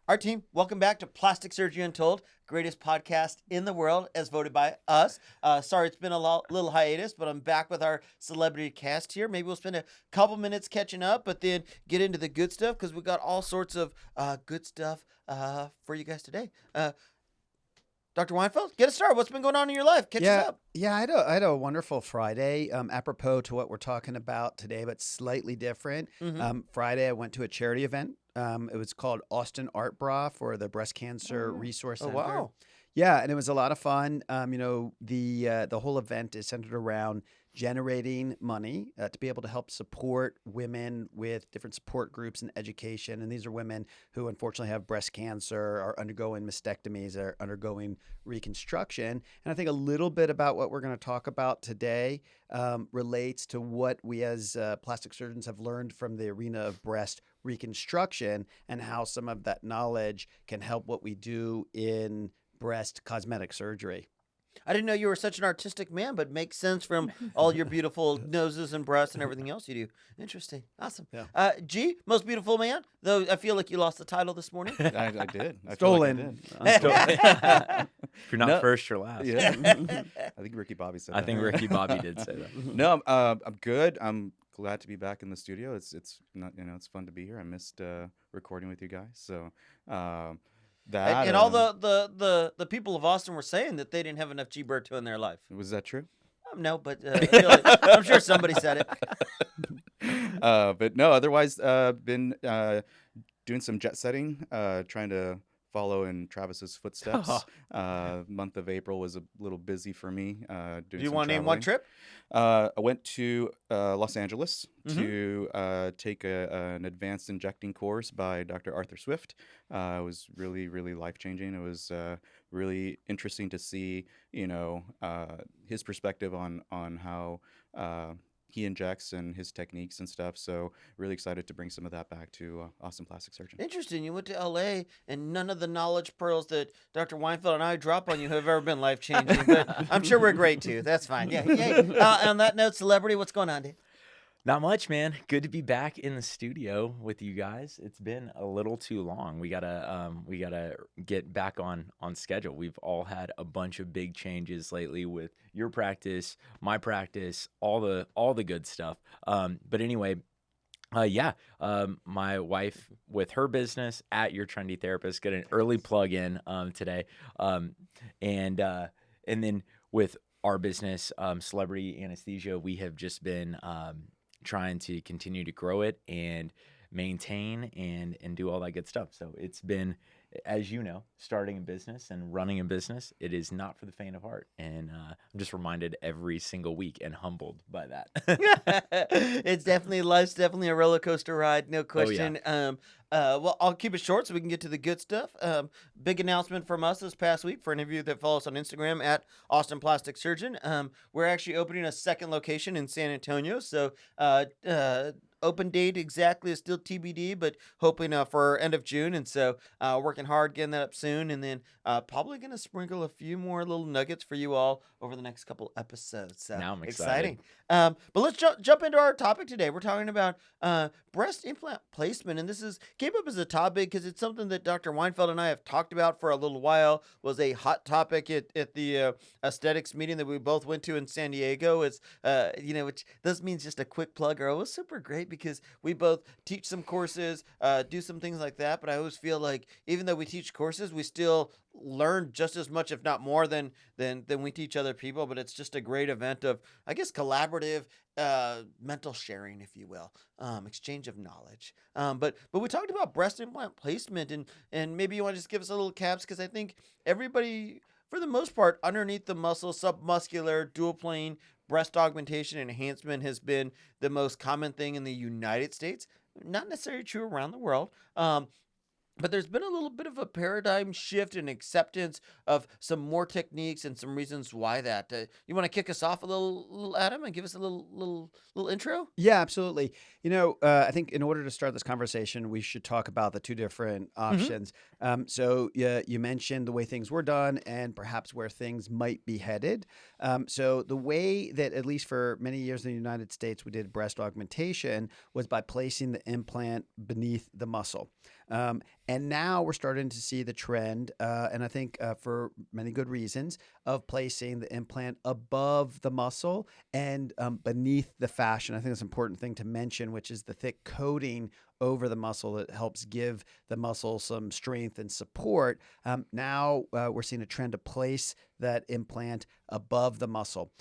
Our team, welcome back to Plastic Surgery Untold, greatest podcast in the world as voted by us. Sorry, it's been a little hiatus, but I'm back with our celebrity cast here. Maybe we'll spend a couple minutes catching up, but then get into the good stuff because we got all sorts of good stuff for you guys today. Dr. Weinfeld, get us started. What's been going on in your life? Catch us up. Yeah, I had a wonderful Friday, apropos to what we're talking about today, but slightly different. Friday, I went to a charity event. It was called Austin Art Bra for the Breast Cancer Resource Center. Wow. Yeah, and it was a lot of fun. The whole event is centered around generating money to be able to help support women with different support groups and education. And these are women who unfortunately have breast cancer, are undergoing mastectomies, are undergoing reconstruction. And I think a little bit about what we're going to talk about today relates to what we as plastic surgeons have learned from the arena of breast reconstruction and how some of that knowledge can help what we do in breast cosmetic surgery. I didn't know you were such an artistic man, but makes sense from all your beautiful noses and breasts and everything else you do. Interesting. Awesome. Yeah. G, most beautiful man, though I feel like you lost the title this morning. I did. I Stolen. feel like I did. If you're not first, you're last. Yeah. I think Ricky Bobby said that. I think Ricky Bobby did say that. No, I'm good. I'm glad to be back in the studio. It's not it's fun to be here. I missed recording with you guys. So that and all the people of Austin were saying that they didn't have enough Gilberto in their life. Was that true? No, but I feel like, I'm sure somebody said it. But no, otherwise been doing some jet setting, trying to follow in Travis's footsteps. Month of April was a little busy for me. Do you want to name one trip? I went to Los Angeles to take an advanced injecting course by Dr. Arthur Swift. It was really, really life-changing. It was really interesting to see, his perspective on how he injects and his techniques and stuff. So really excited to bring some of that back to Austin Plastic Surgeon. Interesting. You went to LA and none of the knowledge pearls that Dr. Weinfeld and I drop on you have ever been life-changing, but I'm sure we're great too. That's fine. Yeah. Yay. On that note, celebrity, what's going on, dude? Not much, man. Good to be back in the studio with you guys. It's been a little too long. We gotta get back on schedule. We've all had a bunch of big changes lately with your practice, my practice, all the good stuff. But anyway, my wife with her business at Your Trendy Therapist got an early plug in today, and then with our business, Celebrity Anesthesia, we have just been trying to continue to grow it and maintain and do all that good stuff. So it's been, as you know, starting a business and running a business, it is not for the faint of heart. And I'm just reminded every single week and humbled by that. Life's definitely a roller coaster ride, no question. Oh, yeah. Well, I'll keep it short so we can get to the good stuff. Big announcement from us this past week for any of you that follow us on Instagram at Austin Plastic Surgeon. We're actually opening a second location in San Antonio. So, open date exactly is still TBD, but hoping for end of June. And so working hard, getting that up soon. And then probably going to sprinkle a few more little nuggets for you all over the next couple episodes. So Now I'm exciting. But let's jump into our topic today. We're talking about breast implant placement. And this came up as a topic because it's something that Dr. Weinfeld and I have talked about for a little while. Was a hot topic at the aesthetics meeting that we both went to in San Diego. It's, which this means just a quick plug. It was super great because we both teach some courses, do some things like that. But I always feel like even though we teach courses, we still learn just as much, if not more, than we teach other people. But it's just a great event of, I guess, collaborative mental sharing, if you will, exchange of knowledge. But we talked about breast implant placement, and maybe you want to just give us a little caps, because I think everybody, for the most part, underneath the muscle, submuscular, dual plane breast augmentation enhancement has been the most common thing in the United States. Not necessarily true around the world. But there's been a little bit of a paradigm shift and acceptance of some more techniques and some reasons why that. You want to kick us off a little, Adam, and give us a little intro? Yeah, absolutely. I think in order to start this conversation, we should talk about the two different options. So you mentioned the way things were done and perhaps where things might be headed. So the way that, at least for many years in the United States, we did breast augmentation was by placing the implant beneath the muscle. And now we're starting to see the trend, and I think for many good reasons, of placing the implant above the muscle and beneath the fascia. I think that's an important thing to mention, which is the thick coating over the muscle that helps give the muscle some strength and support. Now we're seeing a trend to place that implant above the muscle.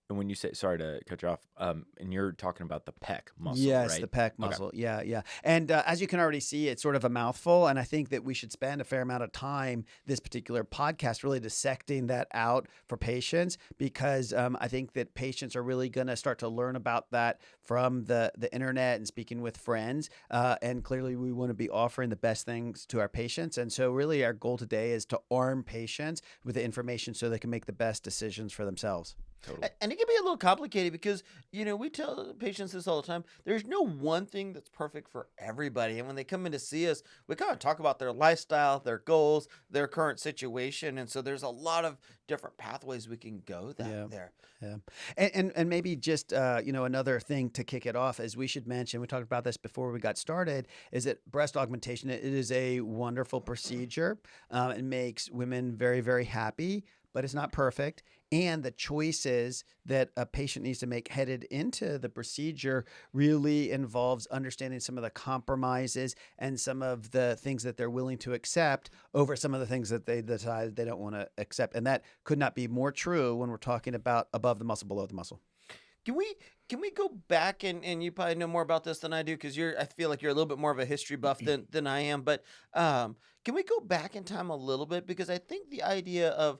And when you say, sorry to cut you off, and you're talking about the pec muscle, Yes, right? the pec muscle. Yeah, yeah. And as you can already see, it's sort of a mouthful. And I think that we should spend a fair amount of time this particular podcast really dissecting that out for patients, because I think that patients are really going to start to learn about that from the internet and speaking with friends. And clearly, we want to be offering the best things to our patients. And so really our goal today is to arm patients with the information so they can make the best decisions for themselves. Totally. And it can be a little complicated because, we tell patients this all the time. There's no one thing that's perfect for everybody. And when they come in to see us, we kind of talk about their lifestyle, their goals, their current situation. And so there's a lot of different pathways we can go there. Yeah. And maybe just, another thing to kick it off, as we should mention, we talked about this before we got started, is that breast augmentation, it is a wonderful procedure. It makes women very, very happy, but it's not perfect. And the choices that a patient needs to make headed into the procedure really involves understanding some of the compromises and some of the things that they're willing to accept over some of the things that they decide they don't want to accept. And that could not be more true when we're talking about above the muscle, below the muscle. Can we go back and you probably know more about this than I do because I feel like you're a little bit more of a history buff than I am. But can we go back in time a little bit, because I think the idea of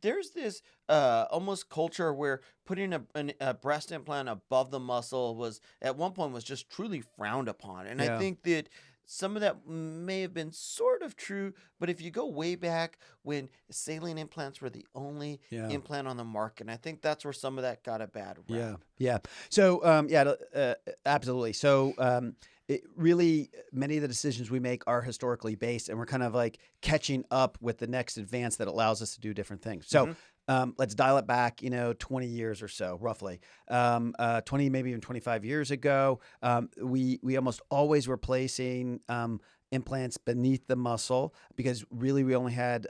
there's this almost culture where putting a breast implant above the muscle was at one point was just truly frowned upon, and I think that some of that may have been sort of true, but if you go way back when saline implants were the only implant on the market, and I think that's where some of that got a bad rap. Yeah. So, absolutely. So, it really, many of the decisions we make are historically based, and we're kind of like catching up with the next advance that allows us to do different things. So, let's dial it back, 20 years or so, roughly. 20, maybe even 25 years ago, we almost always were placing implants beneath the muscle, because really we only had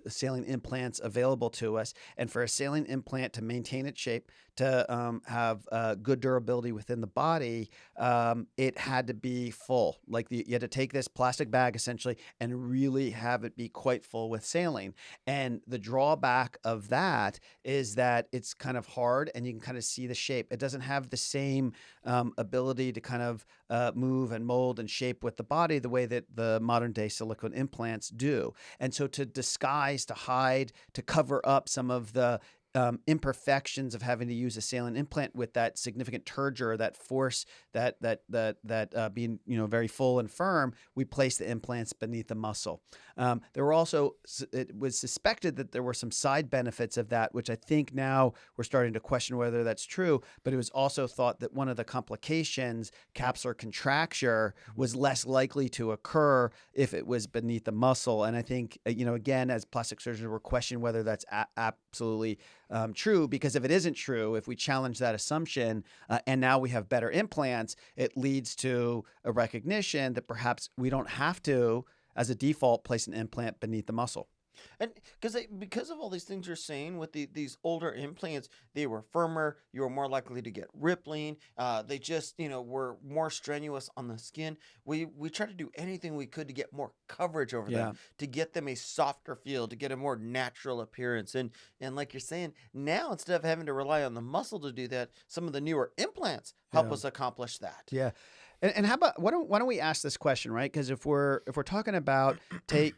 saline implants available to us. And for a saline implant to maintain its shape, to have good durability within the body, it had to be full. Like you had to take this plastic bag essentially and really have it be quite full with saline. And the drawback of that is that it's kind of hard and you can kind of see the shape. It doesn't have the same ability to kind of move and mold and shape with the body the way that the modern day silicone implants do. And so to disguise, to hide, to cover up some of the imperfections of having to use a saline implant with that significant turgor, that force, that being very full and firm, we place the implants beneath the muscle. There were also, it was suspected that there were some side benefits of that, which I think now we're starting to question whether that's true. But it was also thought that one of the complications, capsular contracture, was less likely to occur if it was beneath the muscle. And I think again, as plastic surgeons, we're questioning whether that's absolutely true, because if it isn't true, if we challenge that assumption and now we have better implants, it leads to a recognition that perhaps we don't have to, as a default, place an implant beneath the muscle. And because of all these things you're saying with these older implants, they were firmer. You were more likely to get rippling. They just were more strenuous on the skin. We tried to do anything we could to get more coverage over them, to get them a softer feel, to get a more natural appearance. And like you're saying, now instead of having to rely on the muscle to do that, some of the newer implants help us accomplish that. Yeah. And how about why don't we ask this question, right? Because if we're talking about a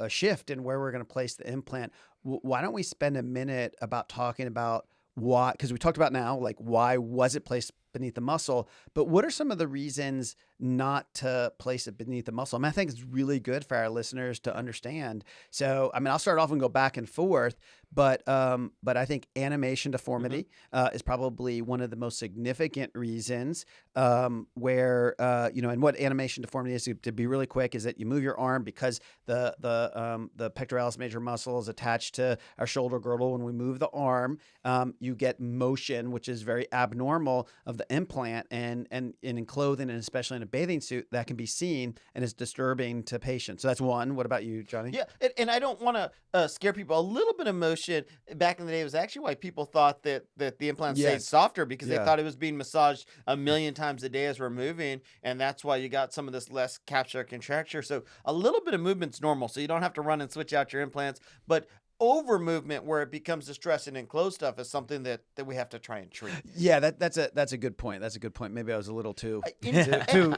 shift in where we're going to place the implant, why don't we spend a minute about talking about why? Because we talked about now, like, why was it placed beneath the muscle, but what are some of the reasons not to place it beneath the muscle? I think it's really good for our listeners to understand. So, I'll start off and go back and forth, but I think animation deformity is probably one of the most significant reasons where, and what animation deformity is, to be really quick, is that you move your arm because the pectoralis major muscle is attached to our shoulder girdle. When we move the arm, you get motion, which is very abnormal, of the implant and in clothing and especially in a bathing suit, that can be seen and is disturbing to patients. So that's one. What about you, Johnny? Yeah, and I don't want to scare people. A little bit of motion back in the day was actually why people thought that the implant stayed Yes. softer, because they Yeah. thought it was being massaged a million times a day as we're moving, and that's why you got some of this less capsular contracture. So a little bit of movement's normal, so you don't have to run and switch out your implants, but over movement where it becomes distressing and closed stuff is something that we have to try and treat. Yeah, that's a good point. That's a good point. Maybe I was a little too And- too.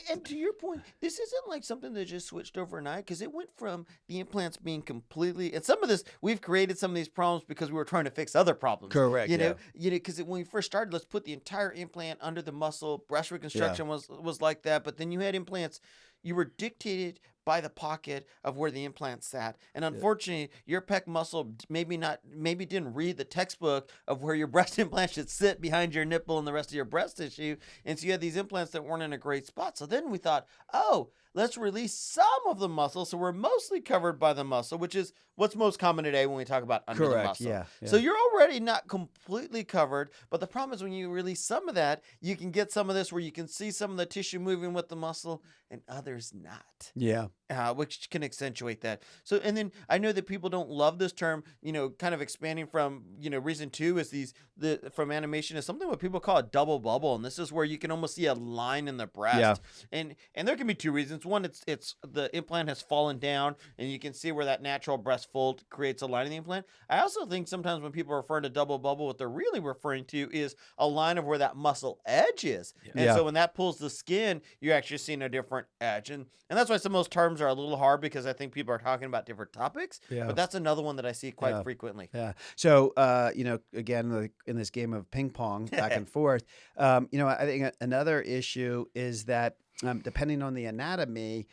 And to your point, this isn't like something that just switched overnight, because it went from the implants being completely, and some of this, we've created some of these problems because we were trying to fix other problems. Correct, You know, because when we first started, let's put the entire implant under the muscle. Breast reconstruction was like that, but then you had implants. You were dictated by the pocket of where the implant sat, and unfortunately, your pec muscle maybe didn't read the textbook of where your breast implant should sit behind your nipple and the rest of your breast tissue, and so you had these implants that weren't in a great spot. So then we thought, oh, let's release some of the muscle, so we're mostly covered by the muscle, which is what's most common today when we talk about under the Correct, muscle. yeah. So you're already not completely covered, but the problem is when you release some of that, you can get some of this where you can see some of the tissue moving with the muscle and others not. Yeah. Which can accentuate that. So, and then I know that people don't love this term, kind of expanding from, reason two is from animation is something what people call a double bubble. And this is where you can almost see a line in the breast. And there can be two reasons. One, it's the implant has fallen down and you can see where that natural breast fold creates a line in the implant. I also think sometimes when people are referring to double bubble, what they're really referring to is a line of where that muscle edge is. And so when that pulls the skin, you're actually seeing a different edge. And that's why some of those terms are a little hard, because I think people are talking about different topics. Yeah. But that's another one that I see quite frequently. Yeah. So, again, like in this game of ping pong back and forth, I think another issue is that depending on the anatomy,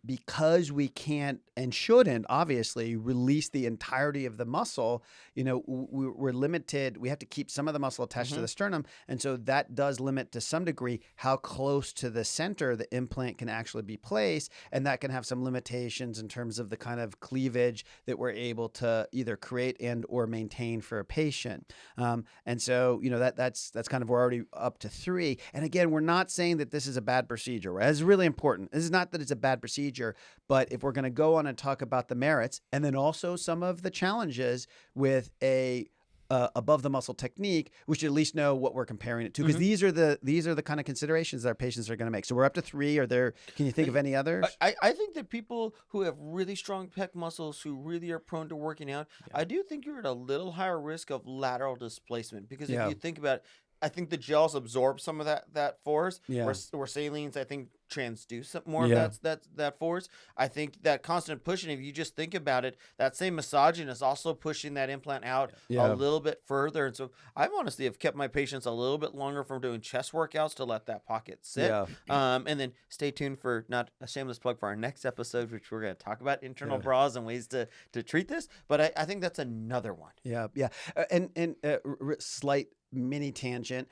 because we can't and shouldn't obviously release the entirety of the muscle, we're limited. We have to keep some of the muscle attached to the sternum. And so that does limit to some degree how close to the center the implant can actually be placed. And that can have some limitations in terms of the kind of cleavage that we're able to either create and or maintain for a patient. And so, that's kind of, we're already up to 3. And again, we're not saying that this is a bad procedure, right? It's really important. This is not that it's a bad procedure, but if we're going to go on and talk about the merits and then also some of the challenges with a above the muscle technique, we should at least know what we're comparing it to, because these are the kind of considerations that our patients are going to make. So we're up to 3. Can you think of any others? I think that people who have really strong pec muscles, who really are prone to working out, I do think you're at a little higher risk of lateral displacement, because if you think about it, I think the gels absorb some of that force. Yeah. Where salines, I think, transduce some more of that force. I think that constant pushing, if you just think about it, that same massaging is also pushing that implant out a little bit further. And so I honestly have kept my patients a little bit longer from doing chest workouts to let that pocket sit. And then stay tuned for, not a shameless plug, for our next episode, which we're going to talk about internal bras and ways to treat this. But I think that's another one. Yeah. Slight mini tangent.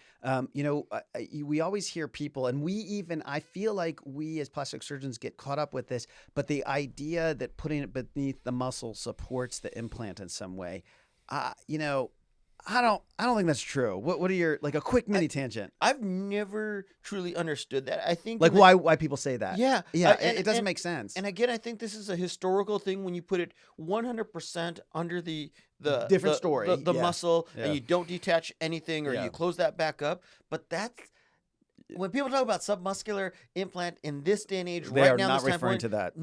We always hear people, and I feel like we as plastic surgeons get caught up with this, but the idea that putting it beneath the muscle supports the implant in some way, I don't think that's true. What are your, like, a quick mini tangent? I've never truly understood that. I think why people say that. Yeah. It doesn't make sense. And again, I think this is a historical thing when you put it 100% under the different story. The muscle, and you don't detach anything, or you close that back up. But that's when people talk about submuscular implant in this day and age, They right are now, not this time referring point, to that.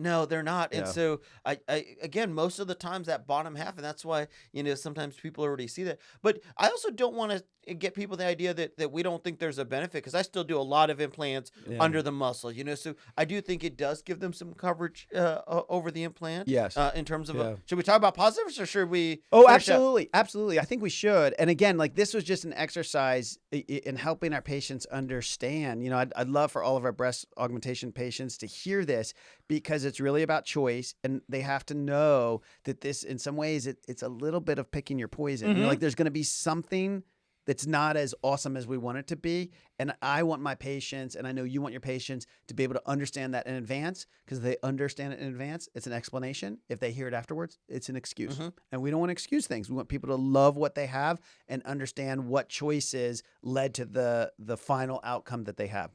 No, they're not. And Yeah. so I again, most of the times that bottom half, and that's why, sometimes people already see that. But I also don't want to get people the idea that we don't think there's a benefit, because I still do a lot of implants under the muscle, so I do think it does give them some coverage over the implant. Yes. In terms of, should we talk about positives, or should we? Oh, finish up? absolutely. I think we should. And again, like, this was just an exercise in helping our patients understand. I'd love for all of our breast augmentation patients to hear this, because it's really about choice, and they have to know that this, in some ways, it's a little bit of picking your poison. Like, there's going to be something that's not as awesome as we want it to be. And I want my patients, and I know you want your patients, to be able to understand that in advance, because if they understand it in advance, it's an explanation. If they hear it afterwards, it's an excuse. And we don't want to excuse things. We want people to love what they have and understand what choices led to the final outcome that they have.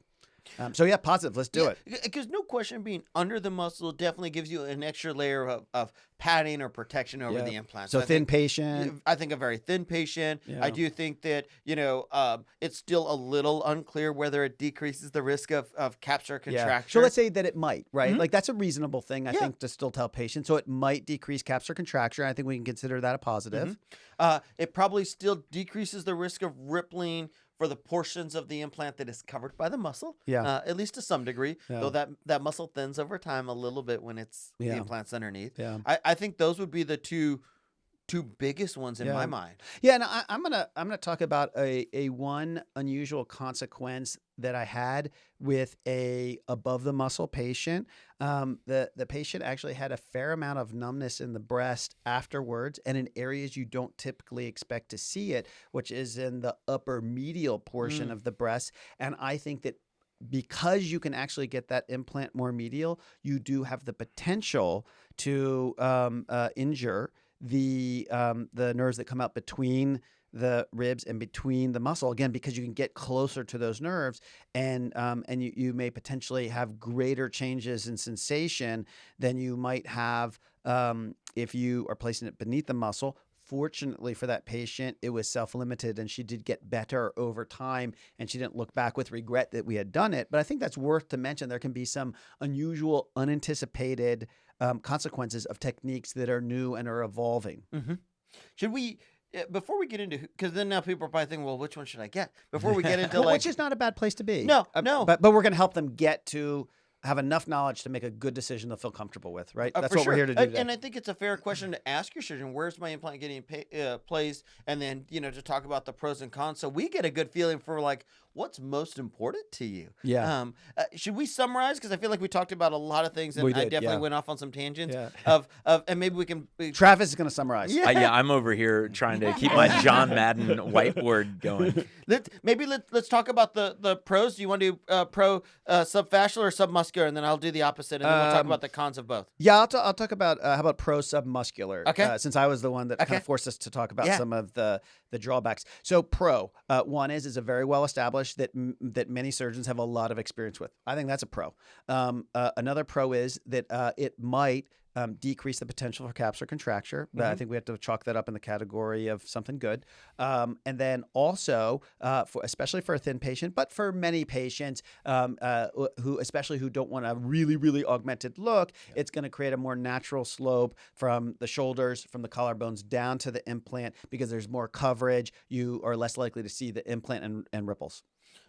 So yeah, positive. Let's do it. Because no question, being under the muscle definitely gives you an extra layer of padding or protection over the implant. So thin patient. I think a very thin patient. I do think that, it's still a little unclear whether it decreases the risk of capsular contracture. So let's say that it might, right? Like that's a reasonable thing, I think, to still tell patients. So it might decrease capsular contracture. I think we can consider that a positive. It probably still decreases the risk of rippling for the portions of the implant that is covered by the muscle, at least to some degree, though that muscle thins over time a little bit when it's the implant's underneath. I think those would be the two biggest ones in my mind. Yeah, and I'm gonna talk about a one unusual consequence that I had with a above the muscle patient. The patient actually had a fair amount of numbness in the breast afterwards, and in areas you don't typically expect to see it, which is in the upper medial portion of the breast. And I think that because you can actually get that implant more medial, you do have the potential to injure the nerves that come out between the ribs and between the muscle, again, because you can get closer to those nerves, and you may potentially have greater changes in sensation than you might have if you are placing it beneath the muscle. Fortunately for that patient, it was self-limited, and she did get better over time, and she didn't look back with regret that we had done it. But I think that's worth to mention. There can be some unusual, unanticipated consequences of techniques that are new and are evolving. Should we, before we get into, because then now people are probably thinking, well, which one should I get? Before we get into which is not a bad place to be. No. But we're going to help them get to have enough knowledge to make a good decision they'll feel comfortable with, right? That's what we're here to do today. And I think it's a fair question to ask your surgeon, where's my implant getting placed? And then, to talk about the pros and cons. So we get a good feeling for like, what's most important to you? Yeah. Should we summarize? Because I feel like we talked about a lot of things, and I definitely went off on some tangents and maybe we can. Travis is going to summarize. I'm over here trying to keep my John Madden whiteboard going. Let's talk about the pros. Do you want to do pro subfascial or submuscular, and then I'll do the opposite, and then we'll talk about the cons of both. Yeah, I'll talk about how about pro submuscular. Okay. Since I was the one that kind of forced us to talk about some of the drawbacks. So pro one is a very well established that many surgeons have a lot of experience with. I think that's a pro. Another pro is that it might decrease the potential for capsular contracture. I think we have to chalk that up in the category of something good. And then also, especially for a thin patient, but for many patients who don't want a really, really augmented look, it's going to create a more natural slope from the shoulders, from the collarbones down to the implant, because there's more coverage. You are less likely to see the implant and ripples.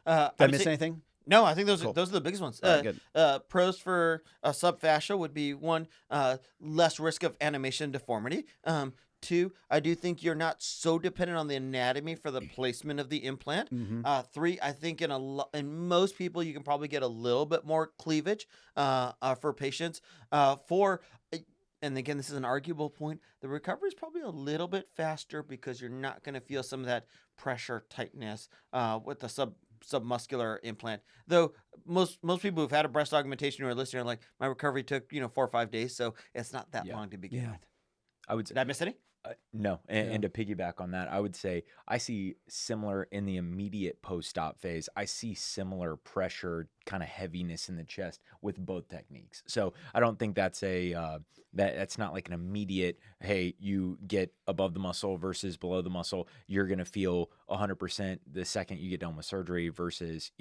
Did I miss anything? No, I think those are the biggest ones. Good. Pros for subfascial would be one, less risk of animation deformity. Two, I do think you're not so dependent on the anatomy for the placement of the implant. Three, I think in most people you can probably get a little bit more cleavage for patients. Four, and again, this is an arguable point, the recovery is probably a little bit faster because you're not going to feel some of that pressure tightness with the submuscular implant. Though most people who've had a breast augmentation who are listening are like, my recovery took 4 or 5 days, so it's not that long to begin with. I would say, did I miss any? No. And to piggyback on that, I would say I see similar in the immediate post-op phase. I see similar pressure, kind of heaviness in the chest with both techniques. So I don't think that's that's not like an immediate, hey, you get above the muscle versus below the muscle. You're going to feel 100% the second you get done with surgery versus,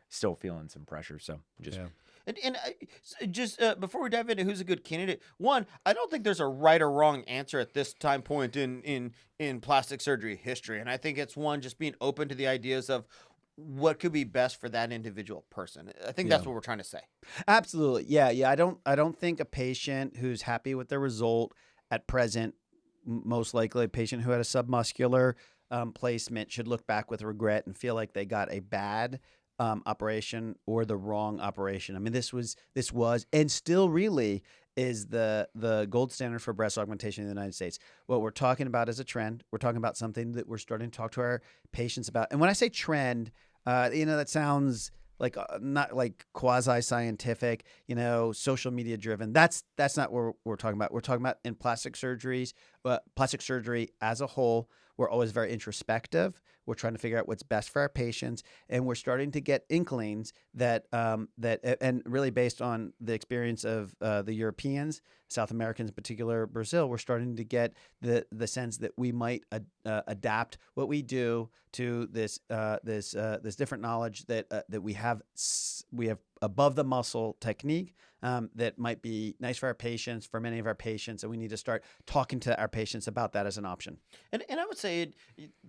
still feeling some pressure. So just... Yeah. And just before we dive into who's a good candidate, one, I don't think there's a right or wrong answer at this time point in plastic surgery history. And I think it's one, just being open to the ideas of what could be best for that individual person. I think that's what we're trying to say. Absolutely. Yeah. I don't think a patient who's happy with their result at present, most likely a patient who had a submuscular placement, should look back with regret and feel like they got a bad operation or the wrong operation. I mean, this was and still really is the gold standard for breast augmentation in the United States. What we're talking about is a trend. We're talking about something that we're starting to talk to our patients about. And when I say trend, that sounds like not like quasi scientific, social media driven. That's not what we're talking about. We're talking about in plastic surgeries, plastic surgery as a whole. We're always very introspective. We're trying to figure out what's best for our patients, and we're starting to get inklings that and really based on the experience of the Europeans, South Americans, in particular Brazil, we're starting to get the sense that we might adapt what we do to this different knowledge that we have above the muscle technique that might be nice for our patients, for many of our patients, and we need to start talking to our patients about that as an option. And I would say,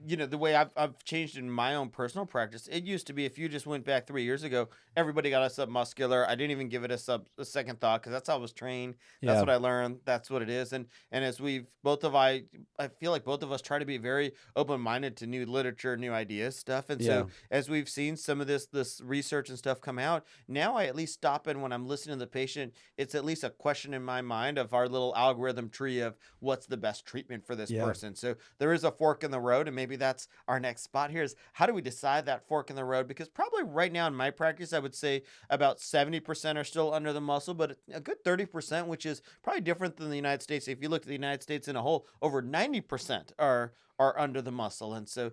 the way I've changed in my own personal practice, it used to be if you just went back 3 years ago, everybody got a submuscular. I didn't even give it a second thought because that's how I was trained. That's what I learned. That's what it is. And as I feel like both of us try to be very open-minded to new literature, new ideas, stuff. And so as we've seen some of this research and stuff come out, now I at least stop in when I'm listening to the patient. It's at least a question in my mind of our little algorithm tree of what's the best treatment for this person. So there is a fork in the road, and maybe that's our next spot here is how do we decide that fork in the road? Because probably right now in my practice, I would say about 70% are still under the muscle, but a good 30%, which is probably different than the United States. If you look at the United States in a whole, over 90% are under the muscle. And so,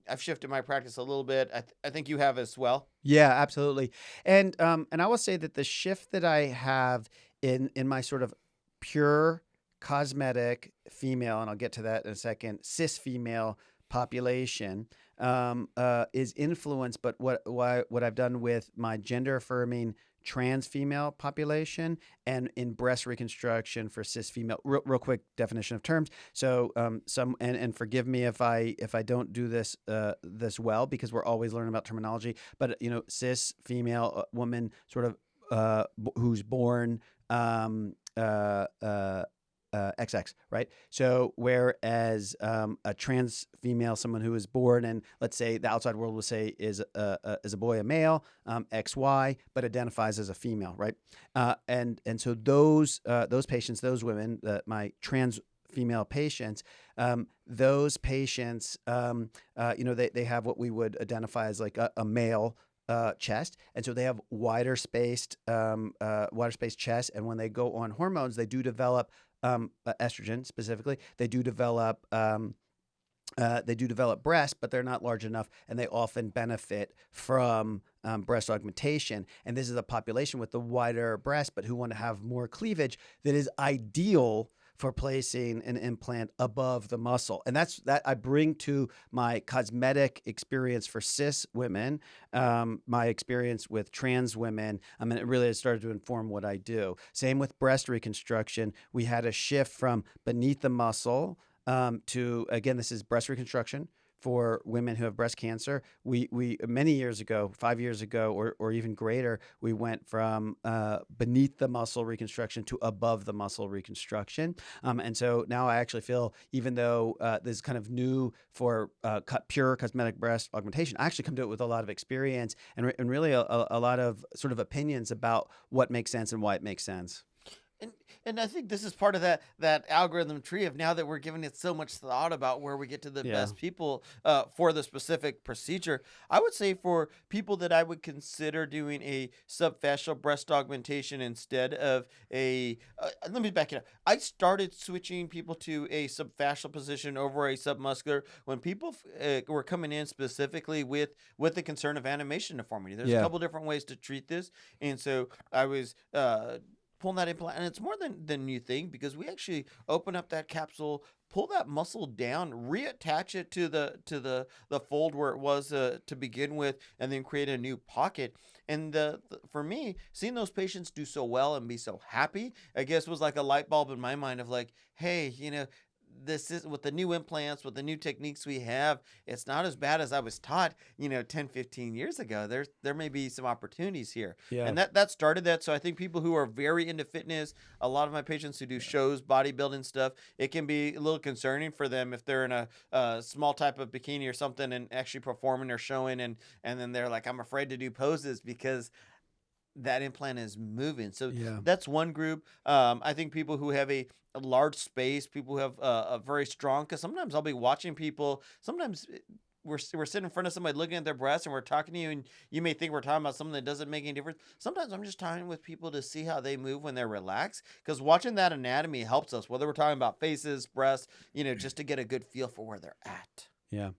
I've shifted my practice a little bit. I think you have as well. Yeah, absolutely. And I will say that the shift that I have in my sort of pure cosmetic female, and I'll get to that in a second, cis female population is influenced, but what I've done with my gender affirming trans female population and in breast reconstruction for cis female. Real quick definition of terms. So and forgive me if I don't do this well, because we're always learning about terminology. But cis female woman sort of who's born XX, right? So whereas a trans female, someone who is born, and let's say the outside world will say is a boy, a male, XY, but identifies as a female, right? And so those patients, those women, my trans female patients, those patients, they have what we would identify as like a male chest, and so they have wider spaced chest, and when they go on hormones, they do develop estrogen specifically. They do develop breasts, but they're not large enough, and they often benefit from breast augmentation. And this is a population with the wider breast, but who want to have more cleavage, that is ideal for placing an implant above the muscle. And that I bring to my cosmetic experience for cis women, my experience with trans women. I mean, it really has started to inform what I do. Same with breast reconstruction. We had a shift from beneath the muscle to, again, this is breast reconstruction for women who have breast cancer. We many years ago, 5 years ago, or even greater, we went from beneath the muscle reconstruction to above the muscle reconstruction. And so now I actually feel, even though this is kind of new for pure cosmetic breast augmentation, I actually come to it with a lot of experience and really a lot of sort of opinions about what makes sense and why it makes sense. And I think this is part of that algorithm tree of now that we're giving it so much thought about where we get to the best people for the specific procedure. I would say for people that I would consider doing a subfascial breast augmentation instead of let me back it up. I started switching people to a subfascial position over a submuscular when people were coming in specifically with the concern of animation deformity. There's a couple different ways to treat this. And so I was pulling that implant, and it's more than you think, because we actually open up that capsule, pull that muscle down, reattach it to the fold where it was to begin with, and then create a new pocket. And for me, seeing those patients do so well and be so happy, I guess was like a light bulb in my mind of like, hey, this is with the new implants, with the new techniques we have, it's not as bad as I was taught, 10, 15 years ago. There may be some opportunities here. Yeah. And that started that. So I think people who are very into fitness, a lot of my patients who do shows, bodybuilding stuff, it can be a little concerning for them if they're in a small type of bikini or something and actually performing or showing. And then they're like, I'm afraid to do poses because that implant is moving. So Yeah. that's one group. I think people who have a large space, people who have a very strong, because sometimes I'll be watching people, sometimes we're sitting in front of somebody looking at their breasts and we're talking to you, and you may think we're talking about something that doesn't make any difference. Sometimes I'm just talking with people to see how they move when they're relaxed, because watching that anatomy helps us, whether we're talking about faces, breasts, just to get a good feel for where they're at. Yeah.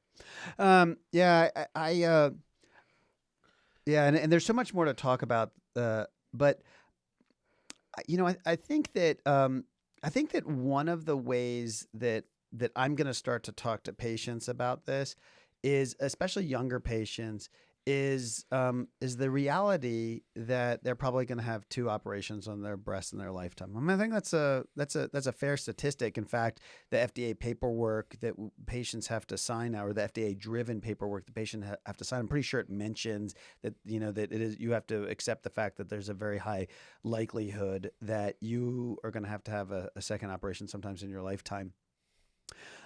Yeah, and there's so much more to talk about, but I think that one of the ways that I'm going to start to talk to patients about this is, especially younger patients, is the reality that they're probably going to have 2 operations on their breasts in their lifetime. I mean, I think that's a fair statistic. In fact, the FDA paperwork that patients have to sign now, or the FDA driven paperwork the patient have to sign, I'm pretty sure it mentions that that it is, you have to accept the fact that there's a very high likelihood that you are going to have a second operation sometimes in your lifetime.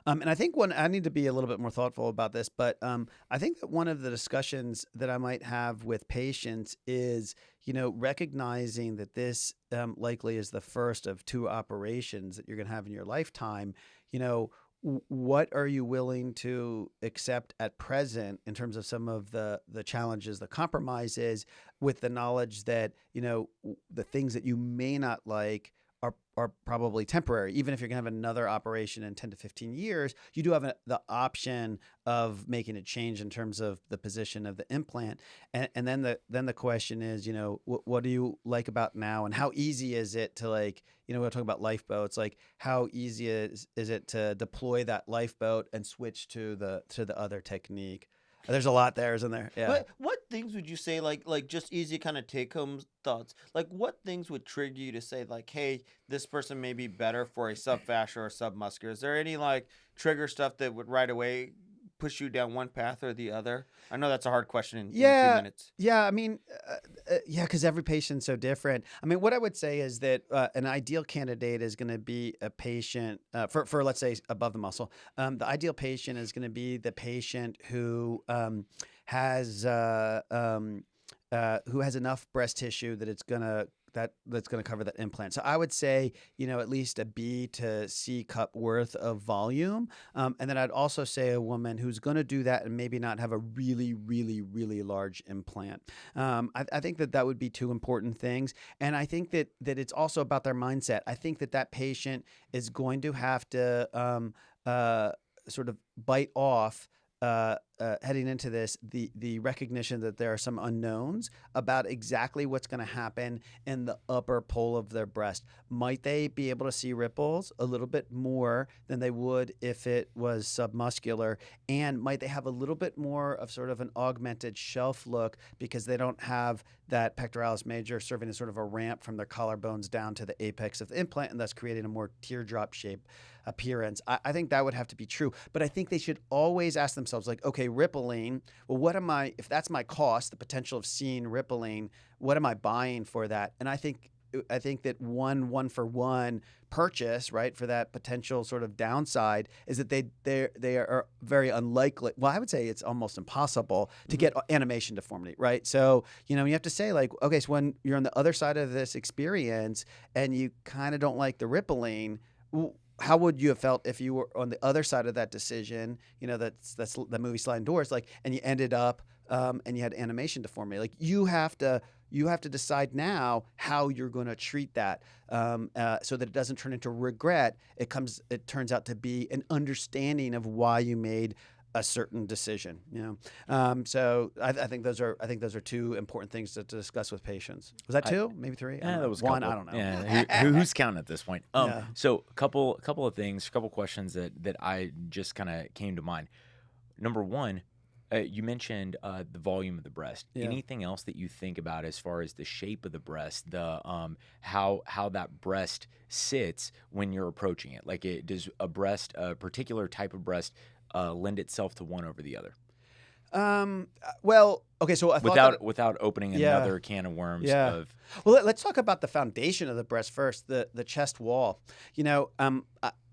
And I think I need to be a little bit more thoughtful about this, but I think that one of the discussions that I might have with patients is, recognizing that this likely is the first of 2 operations that you're going to have in your lifetime. What are you willing to accept at present in terms of some of the challenges, the compromises, with the knowledge that, the things that you may not like are probably temporary. Even if you're going to have another operation in 10 to 15 years, you do have the option of making a change in terms of the position of the implant. And then the question is, what do you like about now, and how easy is it to, like, we're talking about lifeboats, like how easy is it to deploy that lifeboat and switch to the other technique? There's a lot there, isn't there? Yeah. But what things would you say, like just easy kind of take home thoughts? Like, what things would trigger you to say, like, hey, this person may be better for a subfascial or submuscular? Is there any like trigger stuff that would right away push you down one path or the other? I know that's a hard question in 2 minutes. Yeah. I mean, because every patient's so different. I mean, what I would say is that an ideal candidate is going to be a patient for let's say above the muscle. The ideal patient is going to be the patient who has enough breast tissue that it's gonna that's going to cover that implant. So I would say, at least a B to C cup worth of volume. And then I'd also say a woman who's going to do that and maybe not have a really, really, really large implant. I think that would be 2 important things. And I think that it's also about their mindset. I think that patient is going to have to sort of bite off heading into this, the recognition that there are some unknowns about exactly what's going to happen in the upper pole of their breast. Might they be able to see ripples a little bit more than they would if it was submuscular? And might they have a little bit more of sort of an augmented shelf look because they don't have that pectoralis major serving as sort of a ramp from their collarbones down to the apex of the implant, and thus creating a more teardrop shape appearance? I think that would have to be true. But I think they should always ask themselves, like, okay, rippling, well, if that's my cost, the potential of seeing rippling, what am I buying for that? And I think that one for one purchase, right, for that potential sort of downside is that they are very unlikely. Well, I would say it's almost impossible to get animation deformity, right? So, you have to say, like, okay, so when you're on the other side of this experience and you kind of don't like the rippling, how would you have felt if you were on the other side of that decision? That's the movie Sliding Doors, like, and you ended up and you had animation deformity. Like, you have to decide now how you're going to treat that, so that it doesn't turn into regret. It turns out to be an understanding of why you made a certain decision. So I think those are 2 important things to discuss with patients. Was that 2? Maybe 3? That was 1. couple. I don't know. Yeah, who's counting at this point? Yeah. So a couple of things, a couple questions that I just kind of came to mind. Number one, you mentioned the volume of the breast. Yeah. Anything else that you think about as far as the shape of the breast, the how that breast sits when you're approaching it? Like, does a particular type of breast lend itself to one over the other? Well, Okay, so I thought that, without opening Yeah. another can of worms Yeah. of well, let's talk about the foundation of the breast first, the chest wall.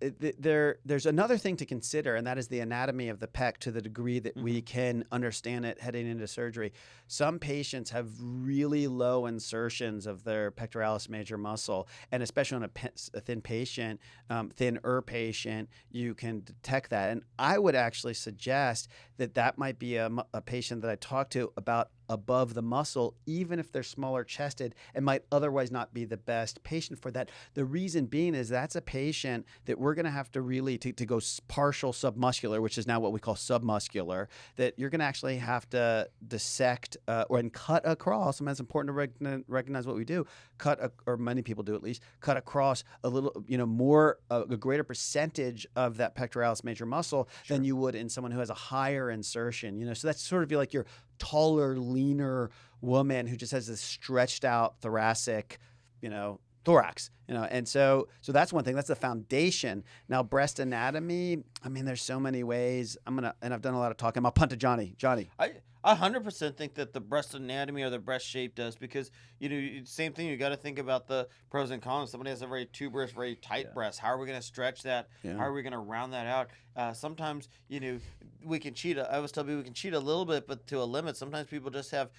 There's another thing to consider, and that is the anatomy of the pec to the degree that we can understand it heading into surgery. Some patients have really low insertions of their pectoralis major muscle, and especially on a thin patient, thinner patient, you can detect that. And I would actually suggest that might be a patient that I talk to about above the muscle, even if they're smaller chested, and might otherwise not be the best patient for that. The reason being is that's a patient that we're going to have to really, to go partial submuscular, which is now what we call submuscular, that you're going to actually have to dissect and cut across. And that's important to recognize what we do. Or many people do at least, cut across a little, more, a greater percentage of that pectoralis major muscle than you would in someone who has a higher insertion. So that's sort of like your taller, leaner woman who just has this stretched out thoracic, thorax, and so that's one thing. That's the foundation. Now, breast anatomy, I mean, there's so many ways. And I've done a lot of talking. I'll punt to Johnny. I 100% think that the breast anatomy or the breast shape does, because same thing. You got to think about the pros and cons. Somebody has a very tuberous, very tight breast. How are we going to stretch that? Yeah. How are we going to round that out? Sometimes we can cheat. I always tell people we can cheat a little bit, but to a limit. Sometimes people just have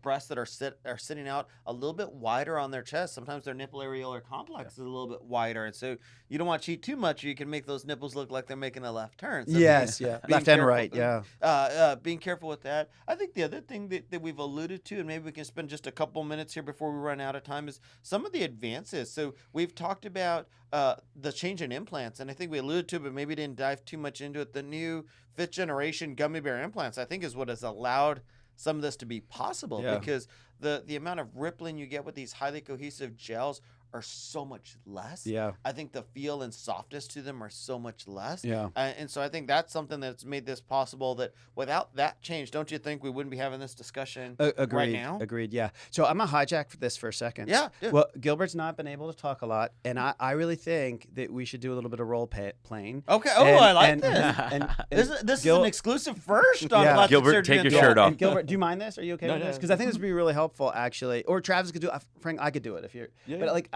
breasts that are sitting out a little bit wider on their chest. Sometimes their nipple areolar complex is a little bit wider, and so you don't want to cheat too much. Or you can make those nipples look like they're making a left turn. So Yes, yeah, left and right, yeah. Being careful with that. I think the other thing that we've alluded to, and maybe we can spend just a couple minutes here before we run out of time, is some of the advances. So we've talked about the change in implants, and I think we alluded to it, but maybe didn't dive too much into it. The new 5th generation gummy bear implants, I think, is what has allowed some of this to be possible, because the amount of rippling you get with these highly cohesive gels are so much less. Yeah. I think the feel and softness to them are so much less. Yeah. And so I think that's something that's made this possible, that without that change, don't you think we wouldn't be having this discussion right now? Agreed, yeah. So I'm going to hijack this for a second. Yeah. Well, Gilbert's not been able to talk a lot, and I really think that we should do a little bit of role playing. Okay. Oh, I like this. And This is an exclusive first on Plastic Gilbert, Surgery take your Untold. shirt off. And Gilbert, do you mind this? Are you okay No, with no, this? Because I think this would be really helpful, actually. Or Travis could do it. Frank, I could do it if you're. Yeah, but yeah. like,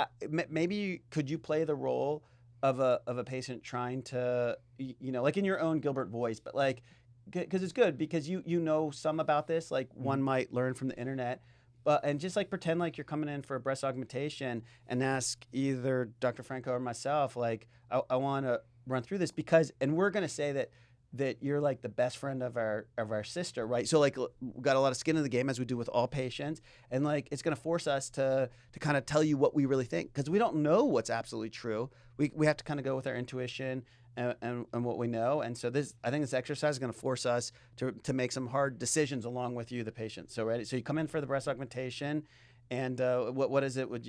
maybe could you play the role of a patient trying to, like in your own Gilbert voice, but like, because it's good because you know some about this. Like one might learn from the internet. And just like pretend like you're coming in for a breast augmentation and ask either Dr. Franco or myself, like, I want to run through this and we're going to say that you're like the best friend of our sister, right? So like we got a lot of skin in the game, as we do with all patients, and like it's going to force us to kind of tell you what we really think, because we don't know what's absolutely true. We have to kind of go with our intuition and what we know. And so I think this exercise is going to force us to make some hard decisions along with you, the patient. So ready? So you come in for the breast augmentation, and what is it? What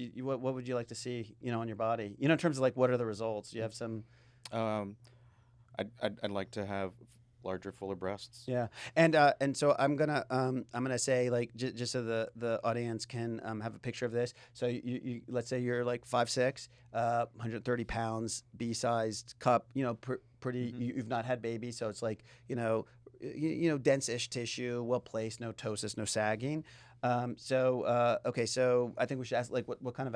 would you like to see, on your body? In terms of like what are the results? Do you have some? I'd like to have larger, fuller breasts. Yeah, and so I'm gonna say, like, just so the audience can have a picture of this. So you let's say you're like 5'6", 130 pounds, B-sized cup. Pretty. You've not had babies, so it's like dense-ish tissue, well placed, no ptosis, no sagging. Okay, so I think we should ask, like, what kind of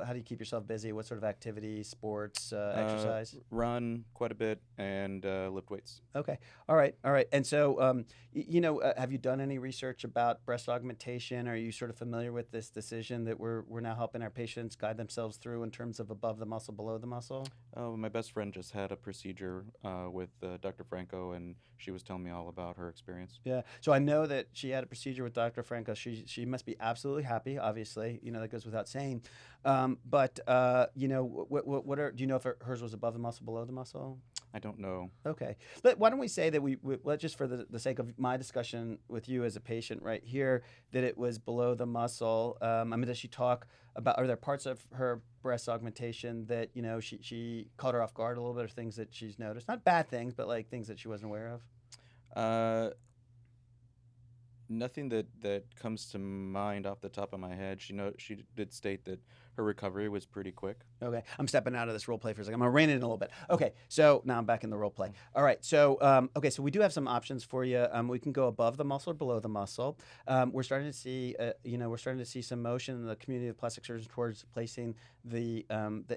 how do you keep yourself busy? What sort of activities, sports, exercise? Run quite a bit and lift weights. Okay, all right. And so, have you done any research about breast augmentation? Are you sort of familiar with this decision that we're now helping our patients guide themselves through in terms of above the muscle, below the muscle? My best friend just had a procedure with Dr. Franco, and she was telling me all about her experience. Yeah, so I know that she had a procedure with Dr. Franco. She must be absolutely happy. Obviously, that goes without saying. But do you know if hers was above the muscle, below the muscle? I don't know. Okay. Why don't we say that let's just, for the sake of my discussion with you as a patient right here, that it was below the muscle. Does she talk about, are there parts of her breast augmentation that, she caught her off guard a little bit, or things that she's noticed? Not bad things, but like things that she wasn't aware of? Nothing that comes to mind off the top of my head. She did state that her recovery was pretty quick. Okay, I'm stepping out of this role play for a second. I'm gonna rein it in a little bit. Okay, so now I'm back in the role play. All right, so so we do have some options for you. We can go above the muscle or below the muscle. We're starting to see, we're starting to see some motion in the community of plastic surgeons towards placing the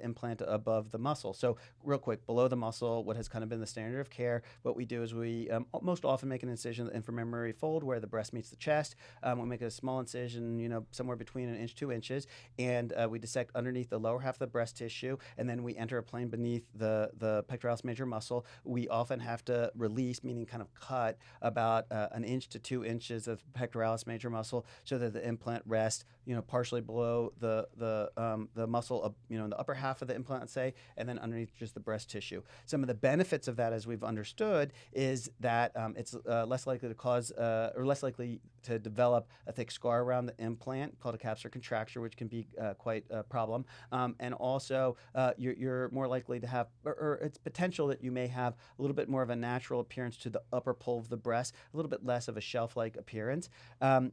implant above the muscle. So real quick, below the muscle, what has kind of been the standard of care? What we do is we most often make an incision in inframammary fold where the breast meets the chest. We make a small incision, somewhere between 1 inch, 2 inches, and we dissect underneath the lower half of the breast tissue, and then we enter a plane beneath the pectoralis major muscle. We often have to release, meaning kind of cut, about 1 inch to 2 inches of pectoralis major muscle so that the implant rests, partially below the muscle, in the upper half of the implant, let's say, and then underneath just the breast tissue. Some of the benefits of that, as we've understood, is that it's less likely to cause or less likely to develop a thick scar around the implant called a capsular contracture, which can be quite a problem. And also, you're more likely to have, or it's potential that you may have a little bit more of a natural appearance to the upper pole of the breast, a little bit less of a shelf-like appearance. But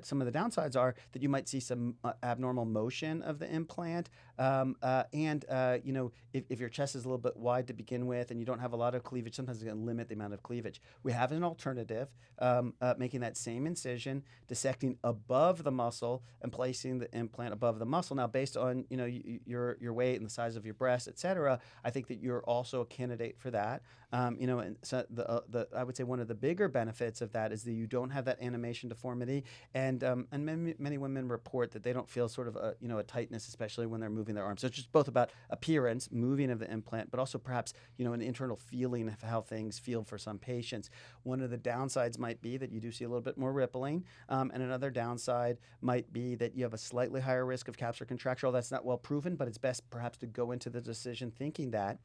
some of the downsides are that you might see some abnormal motion of the implant, if your chest is a little bit wide to begin with and you don't have a lot of cleavage, sometimes it's going to limit the amount of cleavage. We have an alternative, making that same incision, dissecting above the muscle and placing the implant above the muscle. Now, based on your weight and the size of your breast, etc., I think that you're also a candidate for that. And so I would say one of the bigger benefits of that is that you don't have that animation deformity, and many women report that they don't feel sort of a tightness, especially when they're moving their arms. So it's just both about appearance, moving of the implant, but also perhaps an internal feeling of how things feel for some patients. One of the downsides might be that you do see a little bit more rippling, and another downside might be that you have a slightly higher risk of capsular contracture. Well, that's not well proven, but it's best perhaps to go into the decision thinking that.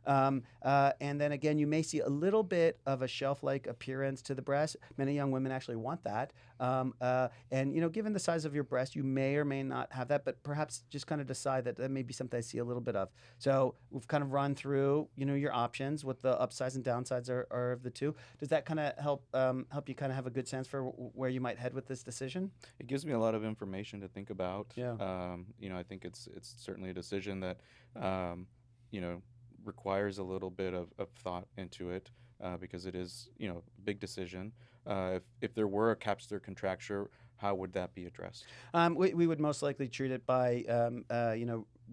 And then again, you may see a little bit of a shelf-like appearance to the breast. Many young women actually want that. Given the size of your breast, you may or may not have that, but perhaps just kind of decide that may be something I see a little bit of. So we've kind of run through, your options, what the upsides and downsides are of the two. Does that kind of help you kind of have a good sense for where you might head with this decision? It gives me a lot of information to think about. Yeah. I think it's certainly a decision that, requires a little bit of thought into it, because it is, a big decision. If there were a capsular contracture, how would that be addressed? We would most likely treat it by,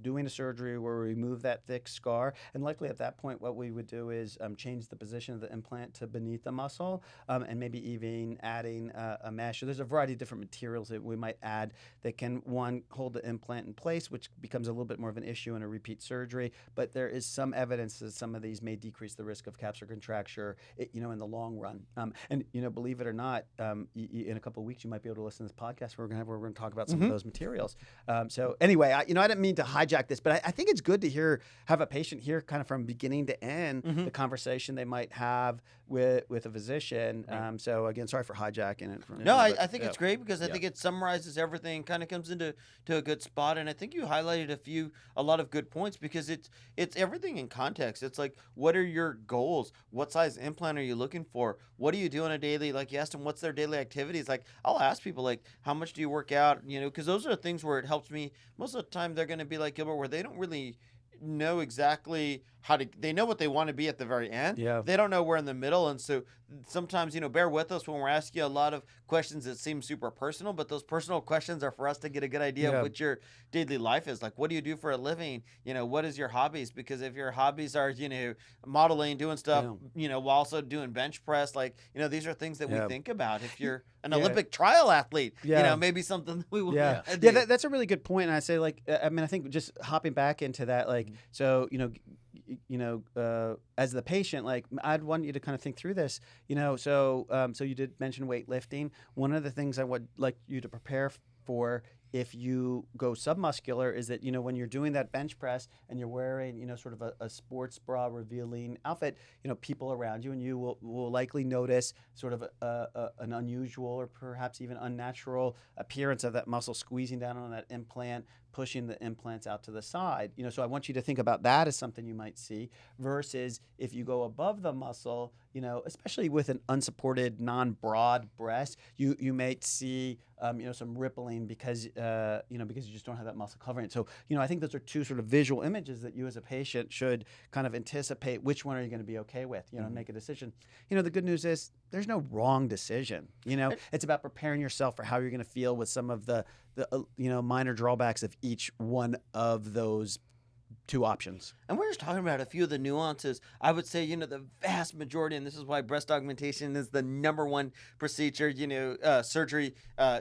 doing a surgery where we remove that thick scar. And likely at that point, what we would do is change the position of the implant to beneath the muscle, and maybe even adding a mesh. So there's a variety of different materials that we might add that can, one, hold the implant in place, which becomes a little bit more of an issue in a repeat surgery. But there is some evidence that some of these may decrease the risk of capsular contracture, in the long run. Believe it or not, in a couple of weeks, you might be able to listen to this podcast where we're going to talk about some of those materials. So anyway, I didn't mean to hijack this, but I think it's good to have a patient hear kind of from beginning to end the conversation they might have with a physician. Right. So again, sorry for hijacking it. No, I think it's great because I think it summarizes everything, kind of comes into a good spot, and I think you highlighted a lot of good points because it's everything in context. It's like, what are your goals? What size implant are you looking for? What do you do on a daily? Like you asked them, what's their daily activities? Like I'll ask people, like, how much do you work out? Because those are the things where it helps me. Most of the time, they're going to be like Gilbert, where they don't really know exactly they know what they want to be at the very end. Yeah. They don't know where in the middle. And so sometimes, bear with us when we're asking you a lot of questions that seem super personal, but those personal questions are for us to get a good idea of what your daily life is. Like, what do you do for a living? What is your hobbies? Because if your hobbies are, modeling, doing stuff, while also doing bench press, like, these are things that we think about. If you're an Olympic trial athlete, maybe something that we will. Yeah. That's a really good point. And I say, like, I think just hopping back into that, like, so, as the patient, like, I'd want you to kind of think through this, so you did mention weightlifting. One of the things I would like you to prepare for if you go submuscular is that, when you're doing that bench press and you're wearing, sort of a sports bra revealing outfit, people around you and you will likely notice sort of an unusual or perhaps even unnatural appearance of that muscle squeezing down on that implant, pushing the implants out to the side. So I want you to think about that as something you might see versus if you go above the muscle, especially with an unsupported, non-broad breast, you might see, some rippling because you just don't have that muscle covering it. So, I think those are two sort of visual images that you as a patient should kind of anticipate which one are you going to be okay with, and make a decision. The good news is there's no wrong decision. It's about preparing yourself for how you're going to feel with some of the minor drawbacks of each one of those two options. And we're just talking about a few of the nuances. I would say, the vast majority, and this is why breast augmentation is the number one procedure, surgery,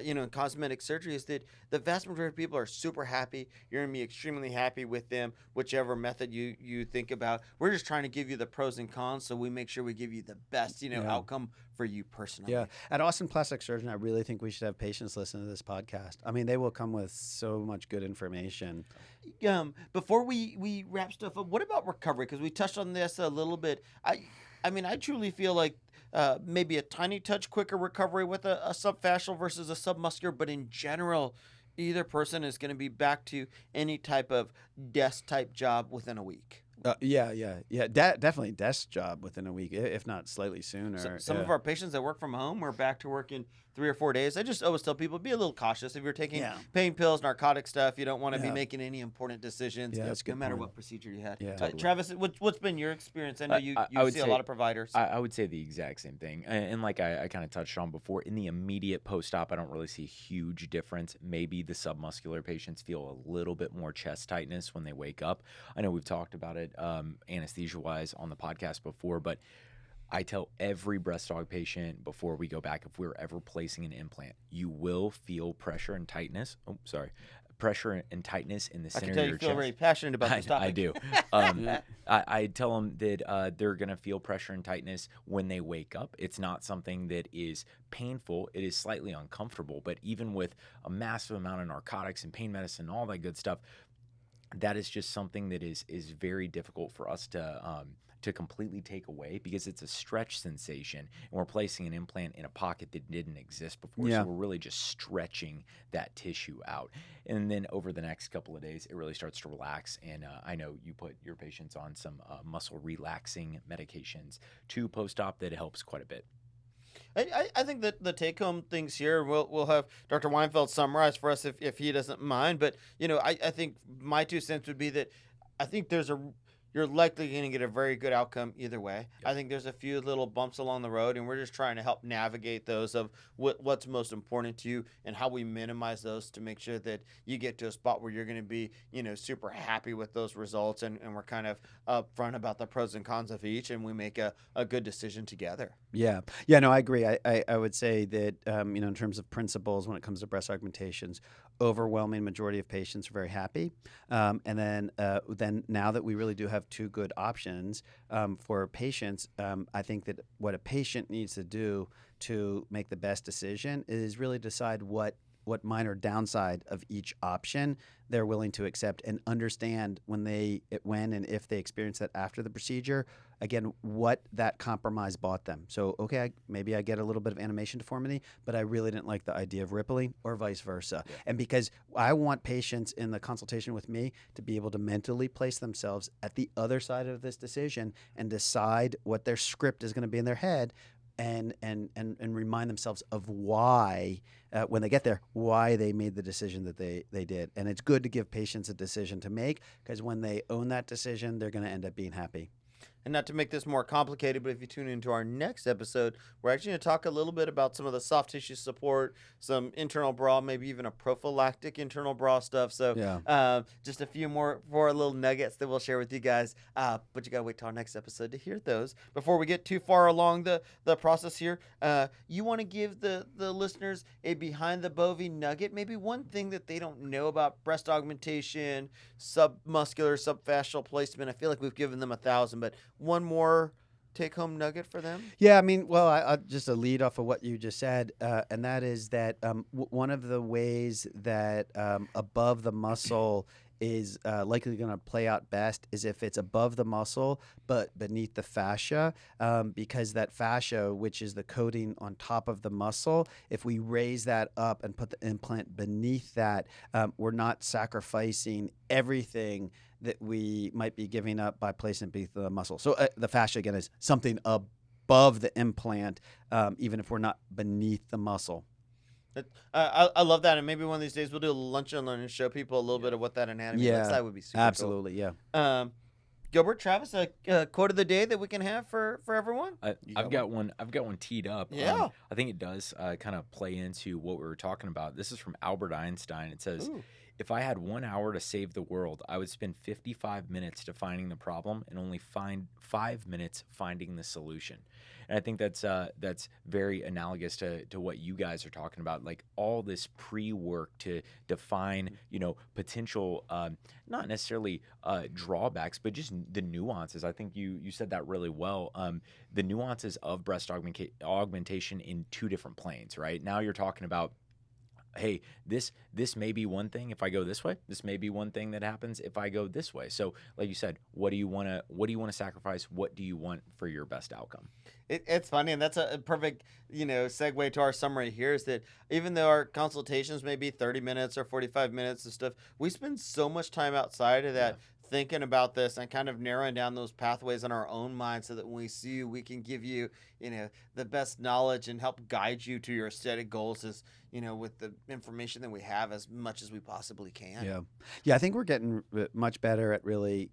in cosmetic surgery, is that the vast majority of people are super happy. You're going to be extremely happy with them, whichever method you think about. We're just trying to give you the pros and cons, so we make sure we give you the best, outcome for you personally. Yeah. At Austin Plastic Surgeon, I really think we should have patients listen to this podcast. I mean, they will come with so much good information. Before we wrap stuff up, what about recovery? Because we touched on this a little bit. I truly feel like maybe a tiny touch quicker recovery with a subfascial versus a submuscular, but in general, either person is going to be back to any type of desk type job within a week. Definitely desk job within a week, if not slightly sooner. Some of our patients that work from home are back to work in 3 or 4 days. I just always tell people, be a little cautious. If you're taking pain pills, narcotic stuff, you don't want to be making any important decisions, no matter what procedure you had. Totally. Travis, what's been your experience? I know you see a lot of providers. I would say the exact same thing. And like I kind of touched on before, in the immediate post-op, I don't really see a huge difference. Maybe the submuscular patients feel a little bit more chest tightness when they wake up. I know we've talked about it anesthesia-wise on the podcast before, but I tell every breast aug patient before we go back, if we're ever placing an implant, you will feel pressure and tightness. Pressure and tightness in the center of your chest. I can tell you feel very passionate about this topic. I do. I tell them that they're going to feel pressure and tightness when they wake up. It's not something that is painful. It is slightly uncomfortable. But even with a massive amount of narcotics and pain medicine and all that good stuff, that is just something that is very difficult for us to completely take away, because it's a stretch sensation, and we're placing an implant in a pocket that didn't exist before. So we're really just stretching that tissue out. And then over the next couple of days, it really starts to relax. And I know you put your patients on some muscle relaxing medications too post-op that helps quite a bit. I think that the take-home things here, we'll have Dr. Weinfeld summarize for us if he doesn't mind. But, I think my 2 cents would be that I think you're likely going to get a very good outcome either way. Yep. I think there's a few little bumps along the road, and we're just trying to help navigate those of what's most important to you and how we minimize those to make sure that you get to a spot where you're going to be, super happy with those results, and we're kind of upfront about the pros and cons of each, and we make a good decision together. Yeah, no, I agree. I would say that, in terms of principles when it comes to breast augmentations, overwhelming majority of patients are very happy. And then now that we really do have 2 good options for patients, I think that what a patient needs to do to make the best decision is really decide what minor downside of each option they're willing to accept, and understand when and if they experience that after the procedure, again, what that compromise bought them. So, okay, maybe I get a little bit of animation deformity, but I really didn't like the idea of rippling, or vice versa. Yeah. And because I want patients in the consultation with me to be able to mentally place themselves at the other side of this decision and decide what their script is going to be in their head, and remind themselves of why, when they get there, why they made the decision that they did. And it's good to give patients a decision to make, because when they own that decision, they're going to end up being happy. And not to make this more complicated, but if you tune into our next episode, we're actually going to talk a little bit about some of the soft tissue support, some internal bra, maybe even a prophylactic internal bra stuff. So just a few more little nuggets that we'll share with you guys. But you got to wait till our next episode to hear those. Before we get too far along the process here, you want to give the listeners a behind the bovie nugget, maybe one thing that they don't know about breast augmentation, submuscular, subfascial placement. I feel like we've given them 1,000, but one more take-home nugget for them? Yeah, I mean, well, I just a lead off of what you just said, and that is that one of the ways that above the muscle is likely going to play out best is if it's above the muscle but beneath the fascia, because that fascia, which is the coating on top of the muscle, if we raise that up and put the implant beneath that, we're not sacrificing everything that we might be giving up by placing it beneath the muscle. So the fascia, again, is something above the implant, even if we're not beneath the muscle. I love that, and maybe one of these days we'll do a lunch and learn and show people a little bit of what that anatomy looks. That would be super absolutely, cool. yeah. Gilbert, Travis, a quote of the day that we can have for everyone. I've got one. I've got one teed up. Yeah. I think it does kind of play into what we were talking about. This is from Albert Einstein. It says, Ooh. "If I had 1 hour to save the world, I would spend 55 minutes defining the problem and only find 5 minutes finding the solution." And I think that's very analogous to what you guys are talking about, like all this pre-work to define, potential, not necessarily drawbacks, but just the nuances. I think you said that really well. The nuances of breast augmentation in two different planes, right? Now you're talking about, hey, this may be one thing if I go this way. This may be one thing that happens if I go this way. So, like you said, what do you want to sacrifice? What do you want for your best outcome? It's funny, and that's a perfect, segue to our summary here, is that even though our consultations may be 30 minutes or 45 minutes and stuff, we spend so much time outside of that thinking about this and kind of narrowing down those pathways in our own mind so that when we see you, we can give you, the best knowledge and help guide you to your aesthetic goals as, with the information that we have as much as we possibly can. Yeah, I think we're getting much better at really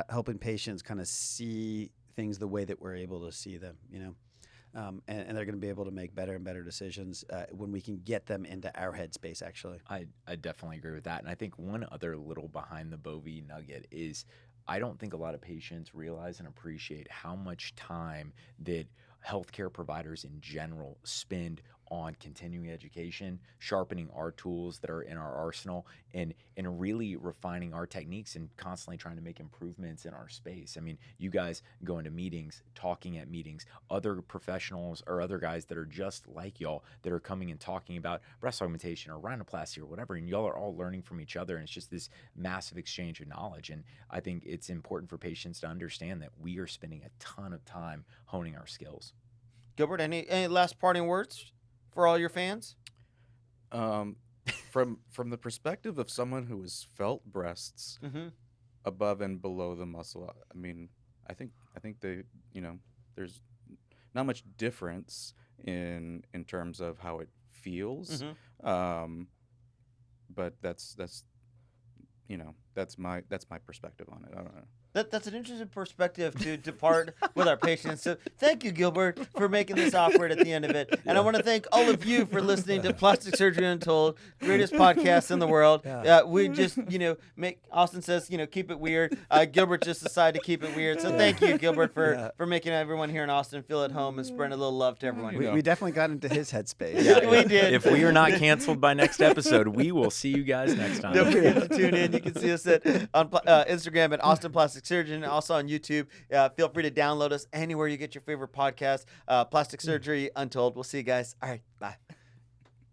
helping patients kind of see things the way that we're able to see them, and they're going to be able to make better and better decisions when we can get them into our headspace, actually. I definitely agree with that. And I think one other little behind the Bovie nugget is I don't think a lot of patients realize and appreciate how much time that healthcare providers in general spend on continuing education, sharpening our tools that are in our arsenal, and really refining our techniques and constantly trying to make improvements in our space. I mean, you guys going to meetings, talking at meetings, other professionals or other guys that are just like y'all that are coming and talking about breast augmentation or rhinoplasty or whatever, and y'all are all learning from each other, and it's just this massive exchange of knowledge. And I think it's important for patients to understand that we are spending a ton of time honing our skills. Gilbert, any last parting words for all your fans? From the perspective of someone who has felt breasts above and below the muscle, I mean, I think they, there's not much difference in terms of how it feels. But that's my perspective on it. I don't know. That's an interesting perspective to depart with our patients. So thank you, Gilbert, for making this awkward at the end of it. And I want to thank all of you for listening to Plastic Surgery Untold, greatest podcast in the world. We just, Austin says, keep it weird. Gilbert just decided to keep it weird. So thank you, Gilbert, for making everyone here in Austin feel at home and spreading a little love to everyone. We definitely got into his headspace. Yeah, we did. If we are not canceled by next episode, we will see you guys next time. Don't forget to tune in. You can see us on Instagram at Austin Plastic Surgeon, also on YouTube. Feel free to download us anywhere you get your favorite podcast. Plastic Surgery Untold. We'll see you guys. All right, bye.